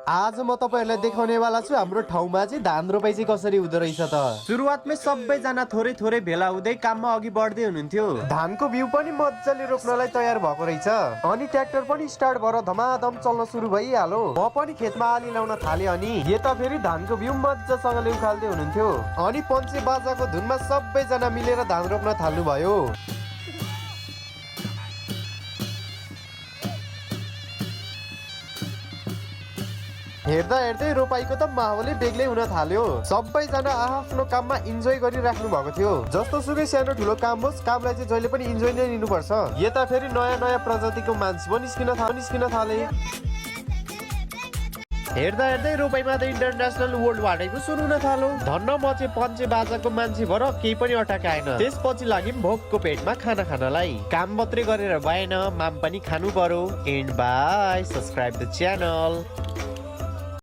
आज म तपाईहरुलाई देखाउनेवाला छु हाम्रो ठाउँमा चाहिँ धान रोपाइ चाहिँ कसरी हुँदो रहेछ त। सुरुवातमै सबैजना थोरै थोरै भेला हुँदै काममा अघि बढ्दै हुनुहुन्थ्यो। धानको बिउ पनि मजाले रोप्नलाई तयार भएको रहेछ अनि ट्र्याक्टर पनि स्टार्ट भएर धमाधम चल्न सुरु भइहाल्यो। म पनि खेतमा आली लाउन थाले अनि यता फेरि धानको बिउ मजासँगले उखाल्दै हुनुहुन्थ्यो अनि पञ्चे बाजाको धुनमा सबैजना मिलेर धान रोप्न थाल्नु भयो। हेर्दा हेर्दै रोपाइको त माहौलै बेग्लै हुन थाल्यो। सबैजना आफ्नो काममा इन्जोय गरिराख्नु भएको थियो। जस्तो सुकै सानो ठुलो काम होस्, कामलाई चाहिँ जहिले पनि इन्जोय नै लिनुपर्छ। यता फेरि नयाँ नयाँ प्रजातिको मान्छे पनि निस्किन थाले। हेर्दा हेर्दै रोपाइमा त इन्टरनेसनल वर्ल्ड वारै पो सुरु हुन थाल्यो। धन्न म चाहिँ पञ्चे बाजाको मान्छे भएर केही पनि अटकाएन। त्यसपछि लाग्यौं भोकको पेटमा खाना खानलाई। काम मात्रै गरेर भएन, माम पनि खानु पर्यो। And by, subscribe the channel.